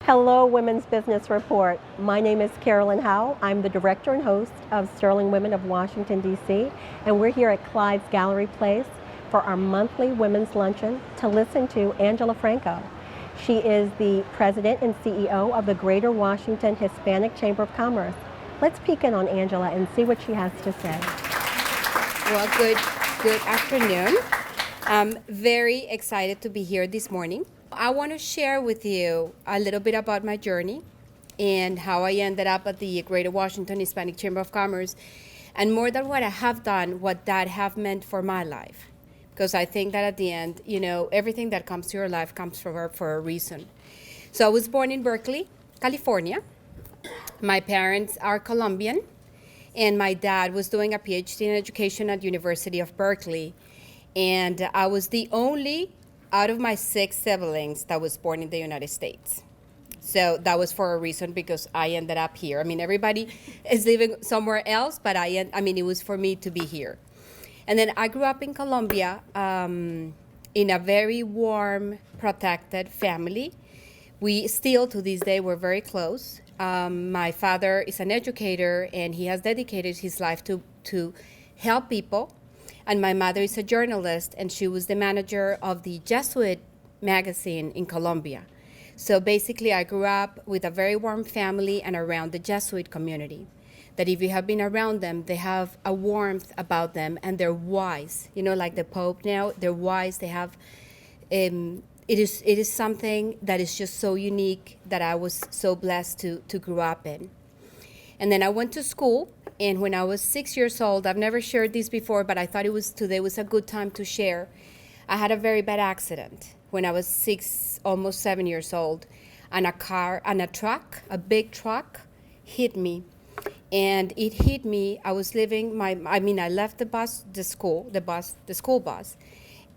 Hello, Women's Business Report. My name is Carolyn Howe. I'm the director and host of Sterling Women of Washington, D.C., and we're here at Clyde's Gallery Place for our monthly women's luncheon to listen to Angela Franco. She is the president and CEO of the Greater Washington Hispanic Chamber of Commerce. Let's peek in on Angela and see what she has to say. Well, good afternoon. I'm very excited to be here this morning. I want to share with you a little bit about my journey and how I ended up at the Greater Washington Hispanic Chamber of Commerce, and more than what I have done, what that have meant for my life. Because I think that at the end, everything that comes to your life comes for a reason. So I was born in Berkeley, California. My parents are Colombian, and my dad was doing a PhD in education at University of Berkeley. And I was the only out of my 6 siblings that was born in the United States. So that was for a reason, because I ended up here. I mean, everybody is living somewhere else, but it was for me to be here. And then I grew up in Colombia in a very warm, protected family. We still, to this day, we're very close. My father is an educator, and he has dedicated his life to help people. And my mother is a journalist, and she was the manager of the Jesuit magazine in Colombia. So basically, I grew up with a very warm family and around the Jesuit community. That if you have been around them, they have a warmth about them, and they're wise. Like the Pope now, they're wise. They have, it is something that is just so unique that I was so blessed to grow up in. And then I went to school. And when I was 6 years old, I've never shared this before, but I thought today was a good time to share. I had a very bad accident when I was 6, almost 7 years old, and a big truck hit me. And it hit me. I was leaving I left the school bus,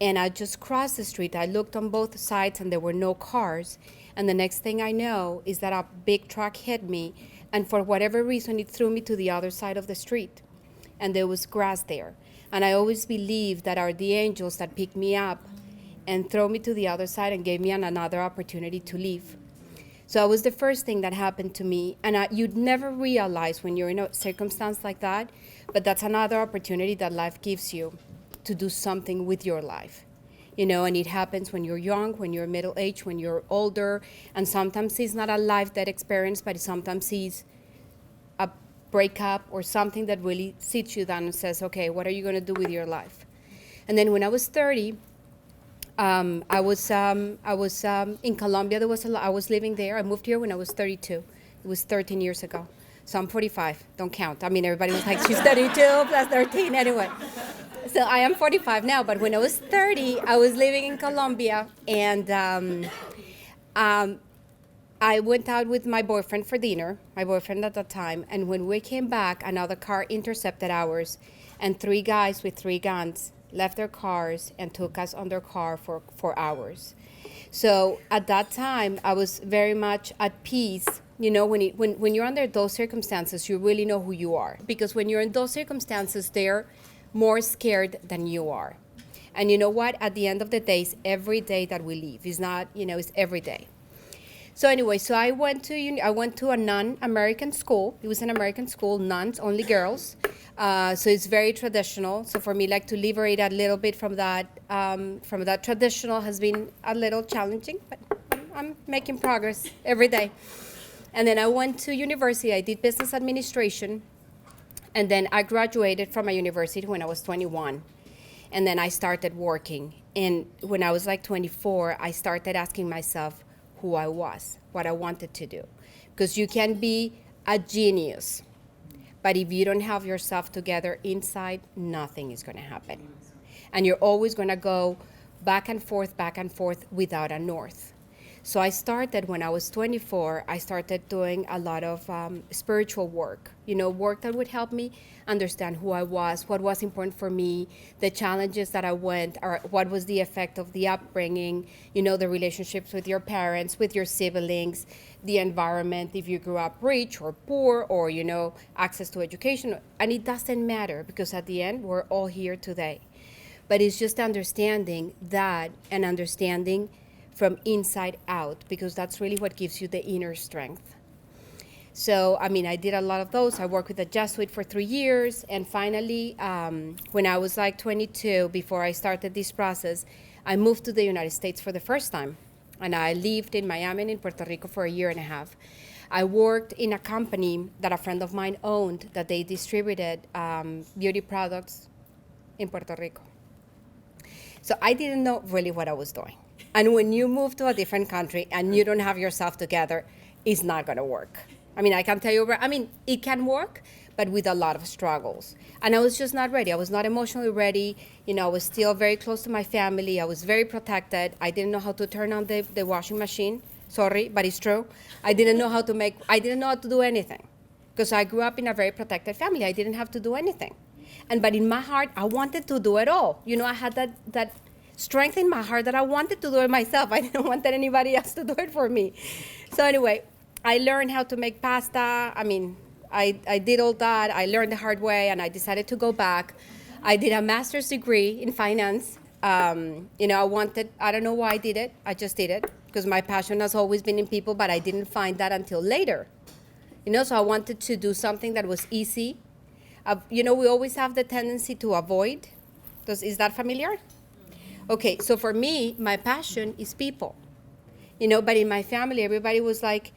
and I just crossed the street. I looked on both sides, and there were no cars. And the next thing I know is that a big truck hit me. And for whatever reason, it threw me to the other side of the street. And there was grass there. And I always believed that are the angels that picked me up and throw me to the other side and gave me another opportunity to live. So it was the first thing that happened to me. And you'd never realize when you're in a circumstance like that, but that's another opportunity that life gives you to do something with your life. And it happens when you're young, when you're middle-aged, when you're older, and sometimes it's not a life-death experience, but sometimes it's a breakup or something that really sits you down and says, okay, what are you going to do with your life? And then when I was 30, I was in Colombia. I was living there. I moved here when I was 32. It was 13 years ago. So I'm 45. Don't count. Everybody was like, she's 32 plus 13. Anyway. So I am 45 now, but when I was 30, I was living in Colombia, and I went out with my boyfriend for dinner, my boyfriend at that time, and when we came back, another car intercepted ours, and 3 guys with 3 guns left their cars and took us on their car for hours. So at that time, I was very much at peace. When you're under those circumstances, you really know who you are, because when you're in those circumstances, they're more scared than you are. And you know what? At the end of the day, it's every day that we live. It's not, it's every day. So anyway, I went to a non-American school. It was an American school, nuns, only girls. So it's very traditional. So for me, to liberate a little bit from that traditional has been a little challenging, but I'm making progress every day. And then I went to university. I did business administration. And then I graduated from a university when I was 21. And then I started working. And when I was 24, I started asking myself who I was, what I wanted to do. Because you can be a genius, but if you don't have yourself together inside, nothing is going to happen. And you're always going to go back and forth without a north. So I started when I was 24, I started doing a lot of spiritual work, work that would help me understand who I was, what was important for me, the challenges that I went, or what was the effect of the upbringing, the relationships with your parents, with your siblings, the environment, if you grew up rich or poor, or, access to education. And it doesn't matter, because at the end, we're all here today. But it's just understanding that, and understanding from inside out, because that's really what gives you the inner strength. So, I mean, I did a lot of those. I worked with a Jesuit for 3 years. And finally, when I was like 22, before I started this process, I moved to the United States for the first time. And I lived in Miami and in Puerto Rico for a year and a half. I worked in a company that a friend of mine owned, that they distributed beauty products in Puerto Rico. So I didn't know really what I was doing. And when you move to a different country and you don't have yourself together, it's not going to work. I mean, I can tell you, it can work, but with a lot of struggles. And I was just not ready. I was not emotionally ready. You know, I was still very close to my family. I was very protected. I didn't know how to turn on the washing machine. Sorry, but it's true. I didn't know how to do anything, because I grew up in a very protected family. I didn't have to do anything. But in my heart, I wanted to do it all. You know, I had that strength in my heart that I wanted to do it myself. I didn't want anybody else to do it for me. So anyway, I learned how to make pasta. I mean, I did all that. I learned the hard way, and I decided to go back. I did a master's degree in finance. You know, I don't know why I did it. I just did it because my passion has always been in people, but I didn't find that until later. You know, so I wanted to do something that was easy. You know, we always have the tendency to avoid. Is that familiar? Okay, so for me, my passion is people. You know, but in my family, everybody was like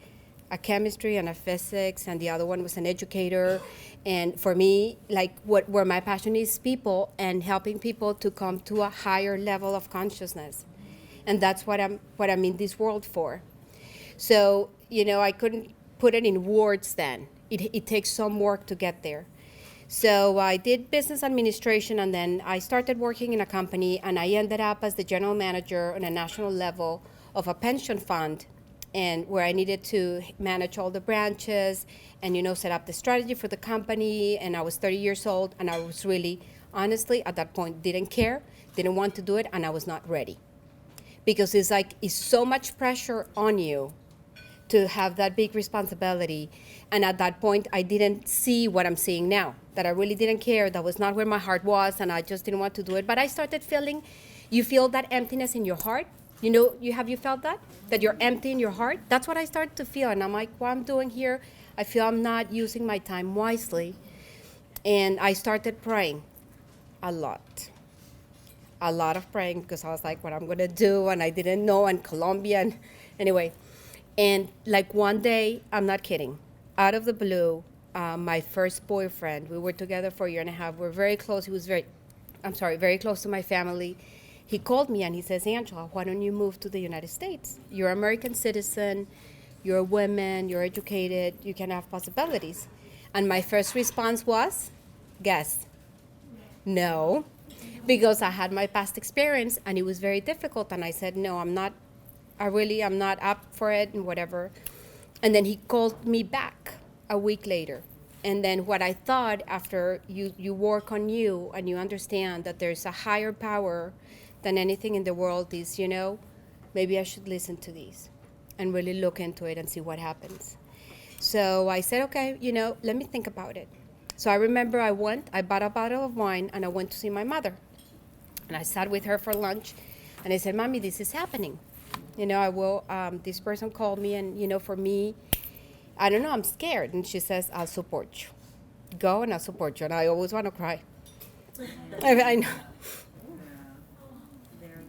a chemistry and a physics, and the other one was an educator. And for me, like where my passion is people and helping people to come to a higher level of consciousness. And that's what I'm in this world for. So, you know, I couldn't put it in words then. It takes some work to get there. So I did business administration, and then I started working in a company, and I ended up as the general manager on a national level of a pension fund, and where I needed to manage all the branches and, you know, set up the strategy for the company. And I was 30 years old, and I was really, honestly, at that point, didn't care, didn't want to do it, and I was not ready. Because it's so much pressure on you to have that big responsibility. And at that point, I didn't see what I'm seeing now, that I really didn't care. That was not where my heart was, and I just didn't want to do it. But I started feeling, you feel that emptiness in your heart. You know, have you felt that? That you're empty in your heart? That's what I started to feel. And I'm like, what I'm doing here, I feel I'm not using my time wisely. And I started praying a lot of praying, because I was like, what I'm going to do, and I didn't know, and Colombia, and anyway. And like one day, I'm not kidding, out of the blue, my first boyfriend, we were together for a year and a half, we're very close, he was very close to my family. He called me and he says, Angela, why don't you move to the United States? You're an American citizen, you're a woman, you're educated, you can have possibilities. And my first response was, guess, no. Because I had my past experience and it was very difficult. And I said, no, I'm not up for it and whatever. And then he called me back a week later. And then what I thought, after you work on you and you understand that there's a higher power than anything in the world, is, you know, maybe I should listen to these and really look into it and see what happens. So I said, okay, you know, let me think about it. So I remember I bought a bottle of wine and I went to see my mother. And I sat with her for lunch, and I said, Mommy, this is happening. You know, this person called me, and, you know, for me, I don't know, I'm scared. And she says, I'll support you. Go and I'll support you. And I always want to cry. I know. Very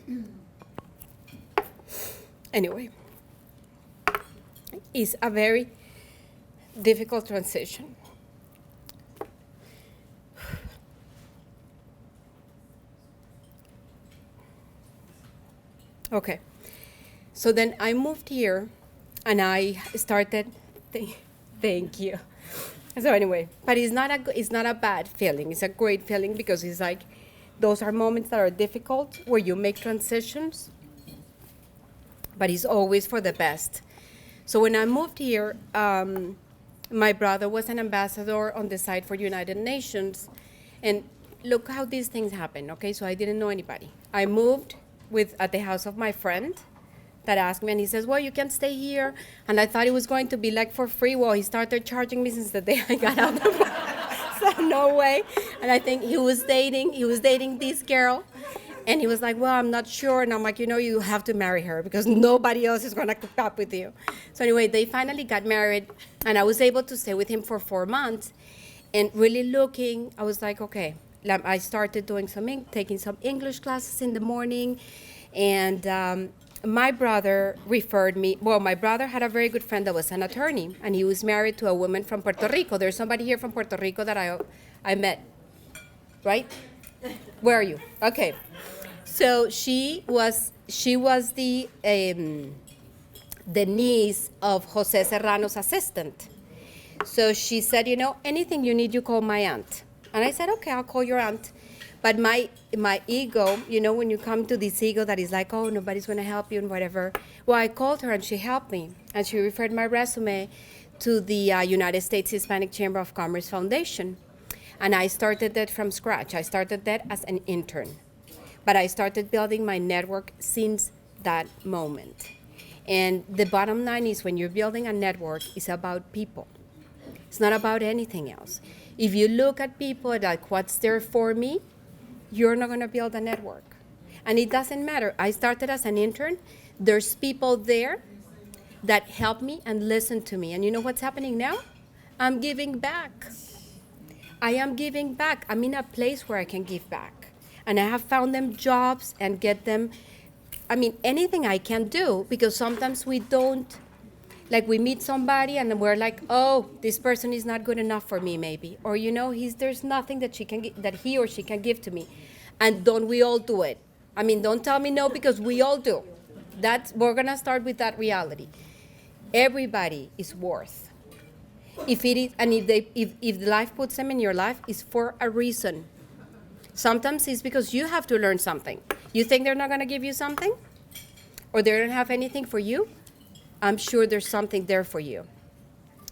nice. Anyway, it's a very difficult transition. Okay, so then I moved here and I started, thank you. So anyway, but it's not a bad feeling, it's a great feeling, because it's like, those are moments that are difficult where you make transitions, but it's always for the best. So when I moved here, my brother was an ambassador on the site for United Nations, and look how these things happen, okay? So I didn't know anybody. I moved at the house of my friend that asked me, and he says, well, you can stay here. And I thought it was going to be like for free. Well, he started charging me since the day I got out of So no way. And I think he was dating this girl. And he was like, well, I'm not sure. And I'm like, you have to marry her because nobody else is going to keep up with you. So anyway, they finally got married. And I was able to stay with him for 4 months. And really looking, I was like, okay. I started doing taking some English classes in the morning. And my brother referred me. Well, my brother had a very good friend that was an attorney. And he was married to a woman from Puerto Rico. There's somebody here from Puerto Rico that I met. Right? Where are you? Okay. So she was the niece of Jose Serrano's assistant. So she said, anything you need, you call my aunt. And I said, okay, I'll call your aunt. But my ego, when you come to this ego that is like, oh, nobody's going to help you and whatever. Well, I called her and she helped me. And she referred my resume to the United States Hispanic Chamber of Commerce Foundation. And I started that from scratch. I started that as an intern. But I started building my network since that moment. And the bottom line is when you're building a network, it's about people. It's not about anything else. If you look at people like what's there for me, you're not going to build a network. And it doesn't matter. I started as an intern. There's people there that help me and listen to me. And you know what's happening now? I'm giving back. I am giving back. I'm in a place where I can give back. And I have found them jobs and get them, anything I can do, because sometimes we don't, like we meet somebody and we're like, oh, this person is not good enough for me maybe. Or, there's nothing that he or she can give to me. And don't we all do it? Don't tell me no, because we all do. We're gonna start with that reality. Everybody is worth. If it is, and if life puts them in your life, it's for a reason. Sometimes it's because you have to learn something. You think they're not going to give you something? Or they don't have anything for you? I'm sure there's something there for you.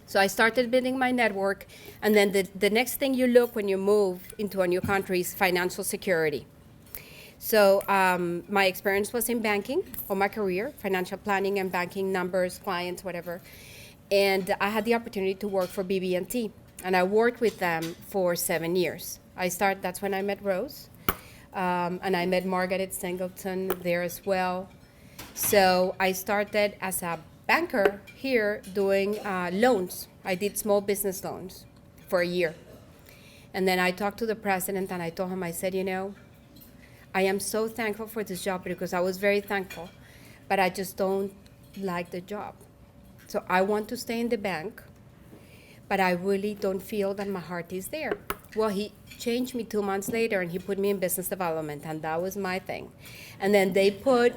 So I started building my network. And then the next thing you look when you move into a new country is financial security. So my experience was in banking, all my career, financial planning and banking, numbers, clients, whatever. And I had the opportunity to work for BB&T. And I worked with them for 7 years. That's when I met Rose, and I met Margaret Singleton there as well. So I started as a banker here doing loans. I did small business loans for a year. And then I talked to the president and I told him, I said, I am so thankful for this job because I was very thankful, but I just don't like the job. So I want to stay in the bank, but I really don't feel that my heart is there. Well, he changed me 2 months later and he put me in business development, and that was my thing. And then they put,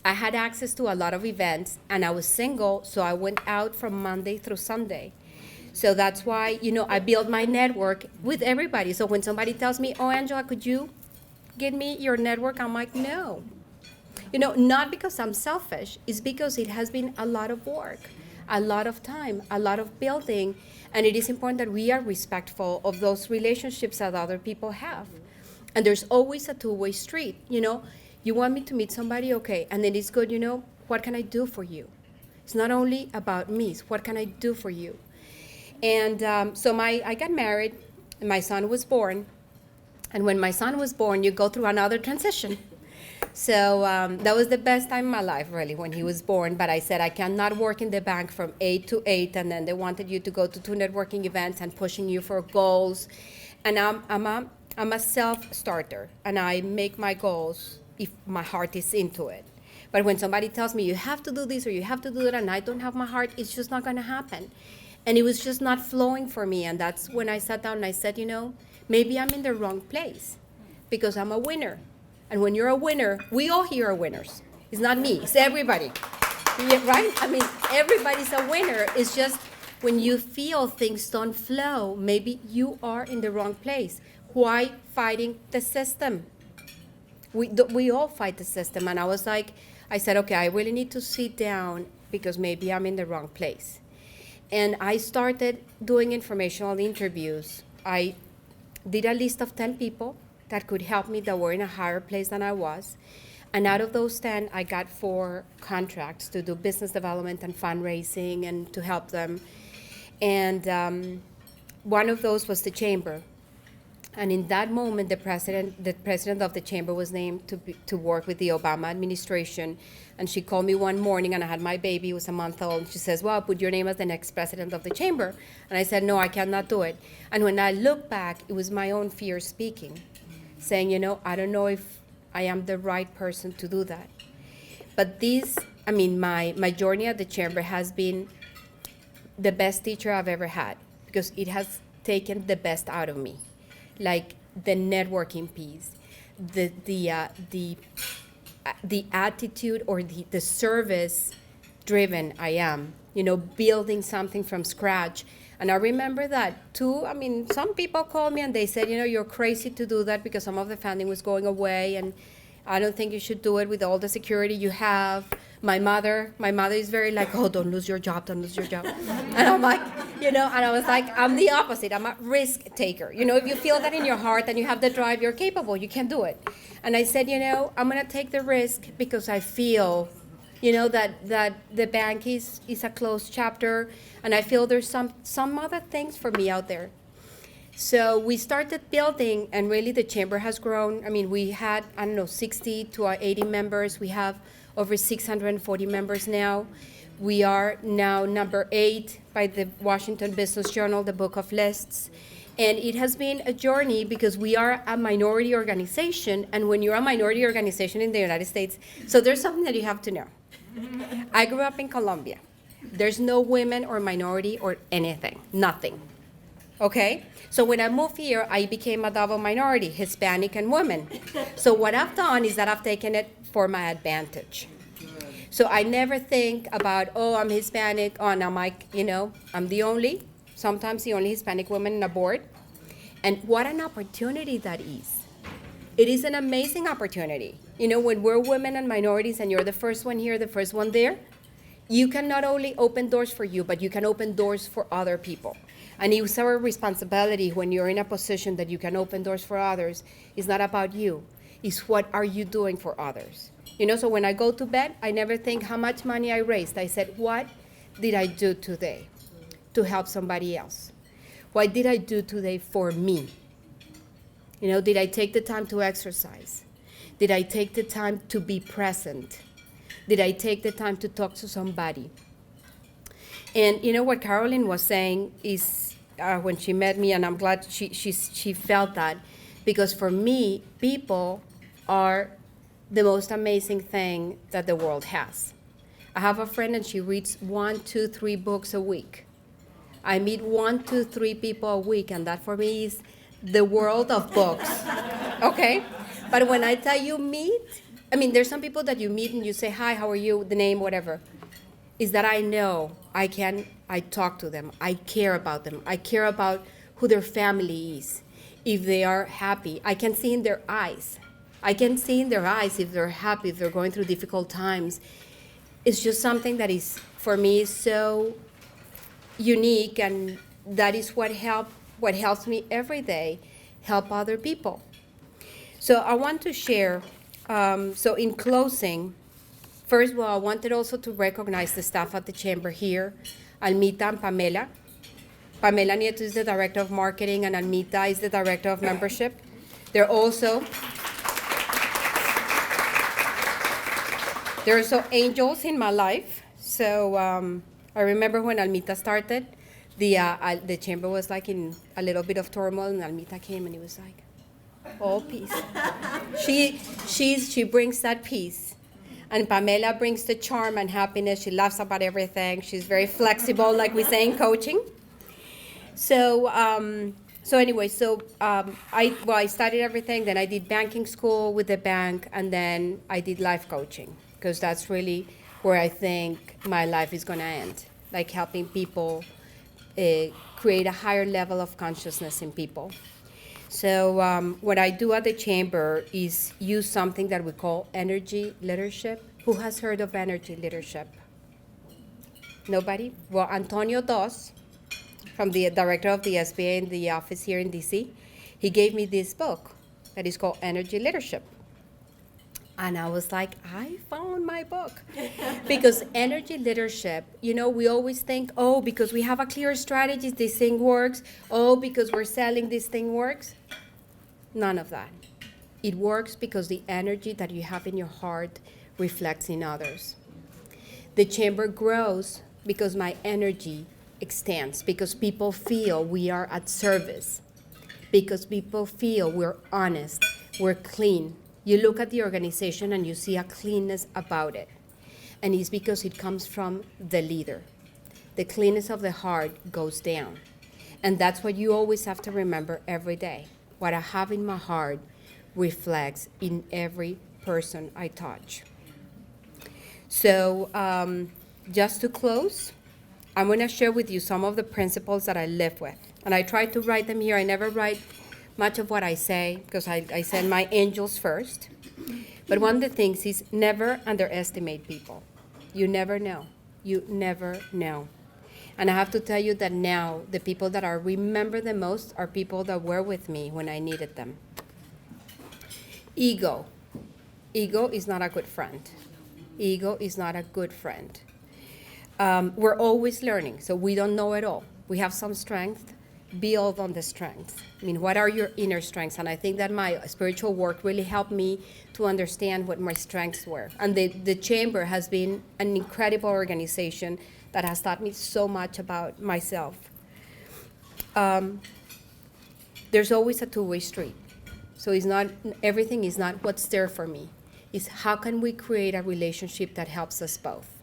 I had access to a lot of events and I was single, so I went out from Monday through Sunday. So that's why, I built my network with everybody. So when somebody tells me, oh, Angela, could you give me your network? I'm like, no. Not because I'm selfish, it's because it has been a lot of work, a lot of time, a lot of building. And it is important that we are respectful of those relationships that other people have. And there's always a two-way street. You want me to meet somebody, okay. And then it's good, what can I do for you? It's not only about me, it's what can I do for you? And so I got married, and my son was born. And when my son was born, you go through another transition. So that was the best time in my life, really, when he was born. But I said, I cannot work in the bank from 8 to 8, and then they wanted you to go to 2 networking events and pushing you for goals. And I'm a self-starter, and I make my goals if my heart is into it. But when somebody tells me, you have to do this or you have to do that, and I don't have my heart, it's just not going to happen. And it was just not flowing for me. And that's when I sat down and I said, maybe I'm in the wrong place because I'm a winner. And when you're a winner, we all here are winners. It's not me, it's everybody. Yeah, right? Everybody's a winner. It's just when you feel things don't flow, maybe you are in the wrong place. Why fighting the system? We all fight the system. And I said, okay, I really need to sit down because maybe I'm in the wrong place. And I started doing informational interviews. I did a list of 10 people that could help me that were in a higher place than I was. And out of those 10, I got 4 contracts to do business development and fundraising and to help them. And one of those was the chamber. And in that moment, the president of the chamber was named to work with the Obama administration. And she called me one morning, and I had my baby, it was a month old. And she says, well, put your name as the next president of the chamber. And I said, no, I cannot do it. And when I look back, it was my own fear speaking, saying, I don't know if I am the right person to do that. But my journey at the chamber has been the best teacher I've ever had, because it has taken the best out of me. Like the networking piece, the attitude or the service driven I am, building something from scratch. And I remember that too. Some people called me and they said, you're crazy to do that because some of the funding was going away, and I don't think you should do it with all the security you have. My mother is very like, oh, don't lose your job. And I'm like, and I was like, I'm the opposite. I'm a risk taker. If you feel that in your heart and you have the drive, you're capable, you can do it. And I said, I'm going to take the risk because I feel, that the bank is a closed chapter, and I feel there's some other things for me out there. So we started building, and really the chamber has grown. We had, 60 to 80 members. We have over 640 members now. We are now number 8 by the Washington Business Journal, the Book of Lists. And it has been a journey because we are a minority organization. And when you're a minority organization in the United States, so there's something that you have to know. I grew up in Colombia. There's no women or minority or anything, nothing. Okay? So when I moved here, I became a double minority, Hispanic and women. So what I've done is that I've taken it for my advantage. So I never think about, oh, I'm Hispanic, oh, now I'm sometimes the only Hispanic woman in a board. And what an opportunity that is. It is an amazing opportunity. When we're women and minorities and you're the first one here, the first one there, you can not only open doors for you, but you can open doors for other people. And it's our responsibility when you're in a position that you can open doors for others. It's not about you. It's what are you doing for others. So when I go to bed, I never think how much money I raised. I said, what did I do today to help somebody else? What did I do today for me? Did I take the time to exercise? Did I take the time to be present? Did I take the time to talk to somebody? And what Carolyn was saying is when she met me, and I'm glad she felt that, because for me, people are the most amazing thing that the world has. I have a friend and she reads 1, 2, 3 books a week. I meet 1, 2, 3 people a week, and that for me is the world of books, okay? But when I tell you meet, there's some people that you meet and you say, hi, how are you, the name, whatever, is that I know I talk to them, I care about them, I care about who their family is, if they are happy. I can see in their eyes. I can see in their eyes if they're happy, if they're going through difficult times. It's just something that is, for me, so unique, and that is what helps me every day, help other people. So I want to share, so in closing, first of all, I wanted also to recognize the staff at the chamber here, Almita and Pamela. Pamela Nieto is the Director of Marketing, and Almita is the Director of Membership. They're also angels in my life. So I remember when Almita started, the chamber was like in a little bit of turmoil, and Almita came and it was like, all peace. She brings that peace. And Pamela brings the charm and happiness. She laughs about everything. She's very flexible, like we say in coaching. So I studied everything. Then I did banking school with the bank, and then I did life coaching, because that's really where I think my life is going to end, like helping people create a higher level of consciousness in people. So what I do at the chamber is use something that we call energy leadership. Who has heard of energy leadership? Nobody? Well, Antonio Dos, from the director of the SBA in the office here in DC, he gave me this book that is called Energy Leadership. And I was like, I found my book. Because energy leadership, we always think, oh, because we have a clear strategy, this thing works. Oh, because we're selling, this thing works. None of that. It works because the energy that you have in your heart reflects in others. The chamber grows because my energy extends, because people feel we are at service, because people feel we're honest, we're clean. You look at the organization and you see a cleanness about it. And it's because it comes from the leader. The cleanness of the heart goes down. And that's what you always have to remember every day. What I have in my heart reflects in every person I touch. So just to close, I'm going to share with you some of the principles that I live with. And I try to write them here. I never write much of what I say because I send my angels first. But one of the things is never underestimate people. You never know. You never know. And I have to tell you that now the people that I remember the most are people that were with me when I needed them. Ego. Ego is not a good friend. Ego is not a good friend. We're always learning, so we don't know it all. We have some strength. Build on the strengths. I mean, what are your inner strengths? And I think that my spiritual work really helped me to understand what my strengths were. And the Chamber has been an incredible organization that has taught me so much about myself. There's always a two-way street. So everything is not what's there for me. It's how can we create a relationship that helps us both?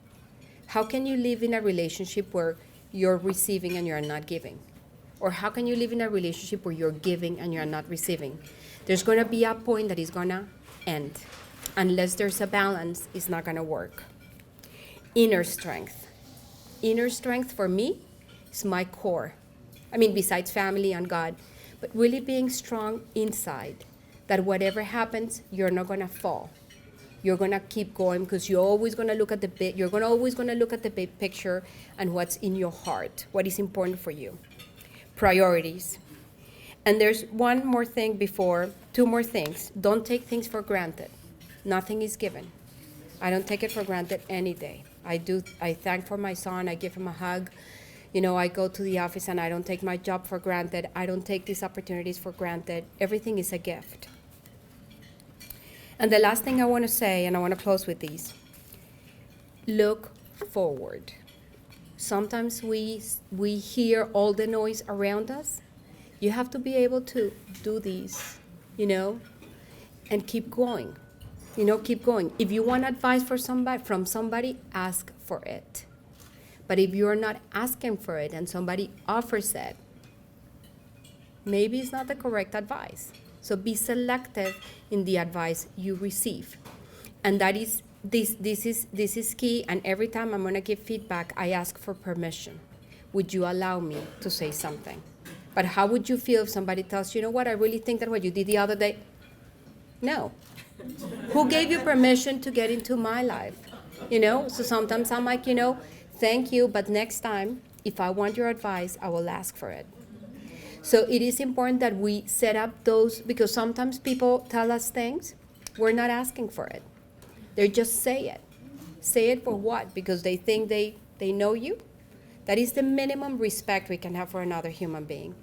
How can you live in a relationship where you're receiving and you're not giving? Or how can you live in a relationship where you're giving and you're not receiving? There's going to be a point that is going to end. Unless there's a balance, it's not going to work. Inner strength. Inner strength for me is my core. I mean, besides family and God, but really being strong inside, that whatever happens, you're not going to fall. You're going to keep going because you're always going to look at the big picture and what's in your heart, what is important for you. Priorities. And there's one more thing two more things. Don't take things for granted. Nothing is given. I don't take it for granted any day. I thank for my son. I give him a hug. I go to the office and I don't take my job for granted. I don't take these opportunities for granted. Everything is a gift. And the last thing I want to say, and I want to close with these, look forward. Sometimes we hear all the noise around us. You have to be able to do these, and keep going. Keep going. If you want advice from somebody, ask for it. But if you're not asking for it and somebody offers it, maybe it's not the correct advice. So be selective in the advice you receive. And that is this is key, and every time I'm going to give feedback, I ask for permission. Would you allow me to say something? But how would you feel if somebody tells you, what, I really think that what you did the other day? No. Who gave you permission to get into my life? So sometimes I'm like, thank you, but next time, if I want your advice, I will ask for it. So it is important that we set up those, because sometimes people tell us things, we're not asking for it. They just say it. Say it for what? Because they think they know you? That is the minimum respect we can have for another human being.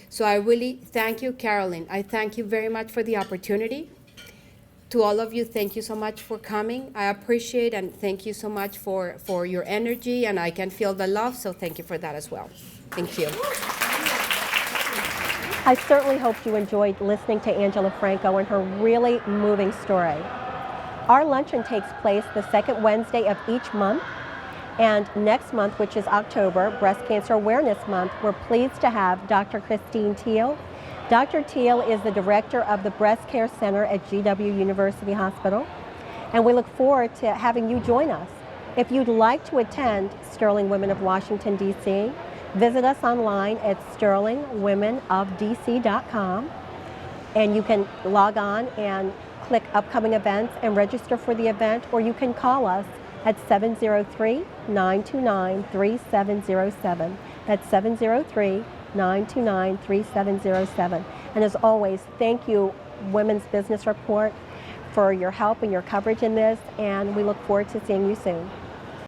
So I really thank you, Carolyn. I thank you very much for the opportunity. To all of you, thank you so much for coming. I appreciate and thank you so much for your energy, and I can feel the love, so thank you for that as well. Thank you. I certainly hope you enjoyed listening to Angela Franco and her really moving story. Our luncheon takes place the second Wednesday of each month, and next month, which is October, Breast Cancer Awareness Month, we're pleased to have Dr. Christine Teal. Dr. Teal is the director of the Breast Care Center at GW University Hospital, and we look forward to having you join us. If you'd like to attend Sterling Women of Washington, D.C., visit us online at sterlingwomenofdc.com, and you can log on and click upcoming events and register for the event, or you can call us at 703-929-3707. That's 703-929-3707. And as always, thank you, Women's Business Report, for your help and your coverage in this, and we look forward to seeing you soon.